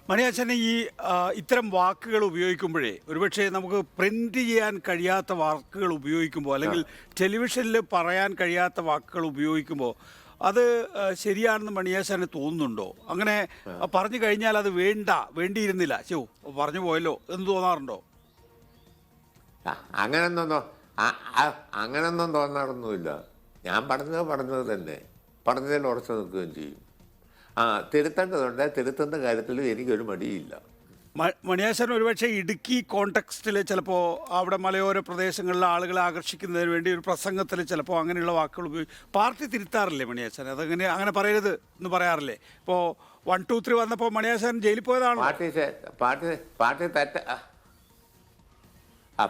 മണിയാച്ചൻ ഈ ഇത്തരം വാക്കുകൾ ഉപയോഗിക്കുമ്പോഴേ ഒരുപക്ഷെ നമുക്ക് പ്രിന്റ് ചെയ്യാൻ കഴിയാത്ത വാക്കുകൾ ഉപയോഗിക്കുമ്പോൾ അല്ലെങ്കിൽ ടെലിവിഷനിൽ പറയാൻ കഴിയാത്ത വാക്കുകൾ ഉപയോഗിക്കുമ്പോൾ അത് ശരിയാണെന്ന് മണിയാച്ചന് തോന്നുന്നുണ്ടോ? അങ്ങനെ പറഞ്ഞു കഴിഞ്ഞാൽ അത് വേണ്ടിയിരുന്നില്ല, പറഞ്ഞു പോയല്ലോ എന്ന് തോന്നാറുണ്ടോ? അങ്ങനൊന്നും തോന്നാറൊന്നുമില്ല. ഞാൻ പറഞ്ഞത് തന്നെ പറഞ്ഞതിൽ ഉറച്ചു നിൽക്കുകയും ചെയ്യും. തിരുത്തേണ്ടതുണ്ട്, തിരുത്തുന്ന കാര്യത്തിൽ എനിക്കൊരു മടിയില്ല. മണിയാശൻ ഒരുപക്ഷെ ഇടുക്കി കോണ്ടെക്സ്റ്റിൽ ചിലപ്പോൾ അവിടെ മലയോര പ്രദേശങ്ങളിലെ ആളുകളെ ആകർഷിക്കുന്നതിന് വേണ്ടി ഒരു പ്രസംഗത്തിൽ ചിലപ്പോൾ അങ്ങനെയുള്ള വാക്കുകൾ പാർട്ടി തിരുത്താറില്ലേ മണിയാശൻ? അതങ്ങനെ അങ്ങനെ പറയരുത് എന്ന് പറയാറില്ലേ? ഇപ്പോൾ 1, 2, 3 വന്നപ്പോൾ മണിയാശൻ ജയിലിൽ പോയതാണ്.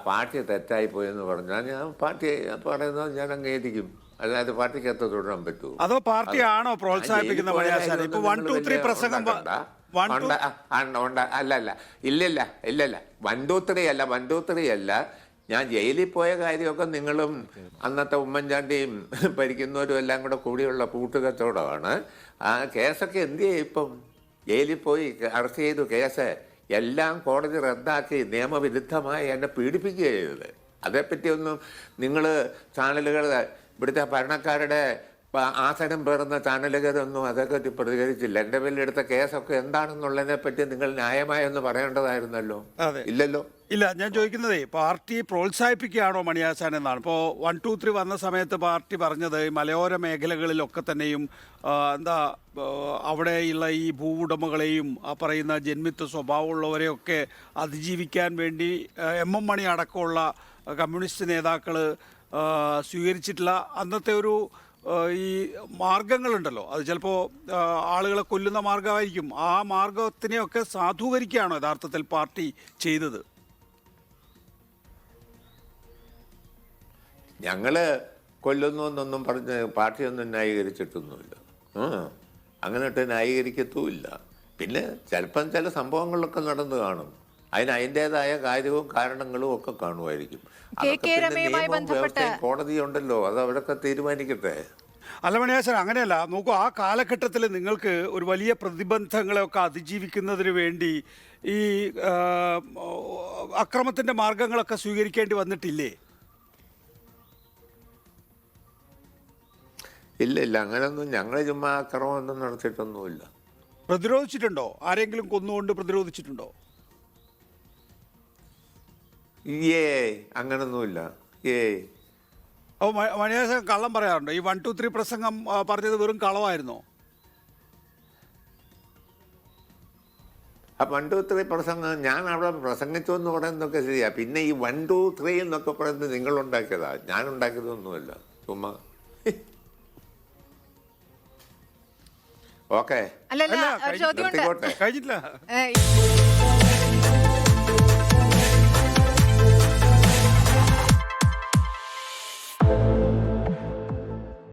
പാർട്ടി തെറ്റായി പോയെന്ന് പറഞ്ഞാൽ ഞാൻ പാർട്ടി പറയുന്നത് ഞാൻ അംഗീകരിക്കും. അതായത് പാർട്ടിക്കകത്ത് തുടരാൻ പറ്റൂ. അതോ പാർട്ടിയാണോ പ്രോത്സാഹിപ്പിക്കുന്ന മണിയാശൻ? ഇപ്പൊ 1, 2, 3 പ്രസംഗം ഇല്ലല്ല 1, 2, 3 അല്ല 1, 2, 3 അല്ല. ഞാൻ ജയിലിൽ പോയ കാര്യമൊക്കെ നിങ്ങളും അന്നത്തെ ഉമ്മൻചാണ്ടിയും ഭരിക്കുന്നവരും എല്ലാം കൂടിയുള്ള കൂട്ടുകച്ചവടമാണ്. ആ കേസൊക്കെ എന്ത് ചെയ്യും? ഇപ്പം ജയിലിൽ പോയി അറസ്റ്റ് ചെയ്തു, കേസ് എല്ലാം കോടതി റദ്ദാക്കി നിയമവിരുദ്ധമായി എന്നെ പീഡിപ്പിക്കുക ചെയ്തത്. അതേപ്പറ്റിയൊന്നും നിങ്ങൾ ചാനലുകൾ, ഇവിടുത്തെ ഭരണക്കാരുടെ ആസനം പേറുന്ന ചാനലുകാരൊന്നും അതൊക്കെ പ്രതികരിച്ചില്ല. എൻ്റെ പേരിലെടുത്ത കേസൊക്കെ എന്താണെന്നുള്ളതിനെ പറ്റി നിങ്ങൾ ന്യായമായൊന്ന് പറയേണ്ടതായിരുന്നല്ലോ. ഇല്ലല്ലോ. ഇല്ല, ഞാൻ ചോദിക്കുന്നതേ പാർട്ടി പ്രോത്സാഹിപ്പിക്കുകയാണോ മണിയാശാൻ എന്നാണ്. ഇപ്പോൾ 1, 2, 3 വന്ന സമയത്ത് പാർട്ടി പറഞ്ഞത് മലയോര മേഖലകളിലൊക്കെ തന്നെയും അവിടെയുള്ള ഈ ഭൂവുടമകളെയും ആ പറയുന്ന ജന്മിത്വ സ്വഭാവമുള്ളവരെയൊക്കെ അതിജീവിക്കാൻ വേണ്ടി എം മണി അടക്കമുള്ള കമ്മ്യൂണിസ്റ്റ് നേതാക്കൾ സ്വീകരിച്ചിട്ടുള്ള അന്നത്തെ ഒരു ഈ മാർഗങ്ങളുണ്ടല്ലോ, അത് ചിലപ്പോൾ ആളുകളെ കൊല്ലുന്ന മാർഗമായിരിക്കും. ആ മാർഗത്തിനെയൊക്കെ സാധൂകരിക്കുകയാണോ യഥാർത്ഥത്തിൽ പാർട്ടി ചെയ്തത്? ഞങ്ങള് കൊല്ലുന്നു എന്നൊന്നും പറഞ്ഞ് പാർട്ടിയൊന്നും ന്യായീകരിച്ചിട്ടൊന്നുമില്ല. അങ്ങനെയിട്ട് ന്യായീകരിക്കത്തുമില്ല. പിന്നെ ചിലപ്പം ചില സംഭവങ്ങളൊക്കെ നടന്നു കാണും. അതിൻ്റെതായ കാര്യവും കാരണങ്ങളും ഒക്കെ കാണുമായിരിക്കും. കോടതിയുണ്ടല്ലോ, അത് അവിടെയൊക്കെ തീരുമാനിക്കട്ടെ. അല്ല മണിയാശൻ, അങ്ങനെയല്ല. നോക്കൂ, ആ കാലഘട്ടത്തിൽ നിങ്ങൾക്ക് ഒരു വലിയ പ്രതിബന്ധങ്ങളെയൊക്കെ അതിജീവിക്കുന്നതിന് വേണ്ടി ഈ അക്രമത്തിന്റെ മാർഗങ്ങളൊക്കെ സ്വീകരിക്കേണ്ടി വന്നിട്ടില്ലേ? ഇല്ല, അങ്ങനെയൊന്നും ഞങ്ങൾ ചുമ്മാ അക്രമമൊന്നും നടത്തിയിട്ടൊന്നുമില്ല. പ്രതിരോധിച്ചിട്ടുണ്ടോ? ആരെങ്കിലും കൊന്നുകൊണ്ട് പ്രതിരോധിച്ചിട്ടുണ്ടോ? അങ്ങനൊന്നുമില്ല. അപ്പോൾ മണിയാശൻ കള്ളം പറയാറുണ്ടോ? ഈ 1, 2, 3 പ്രസംഗം പറഞ്ഞത് വെറും കളവായിരുന്നോ? 1, 2, 3 പ്രസംഗം ഞാൻ അവിടെ പ്രസംഗിച്ചു എന്ന് പറയുന്നതൊക്കെ ശരിയാ. പിന്നെ ഈ 1, 2, 3 എന്നൊക്കെ പറയുന്നത് നിങ്ങളുണ്ടാക്കിയതാ, ഞാൻ ഉണ്ടാക്കിയതൊന്നുമല്ല. ചുമ്മാ ഓക്കെ കഴിഞ്ഞില്ല.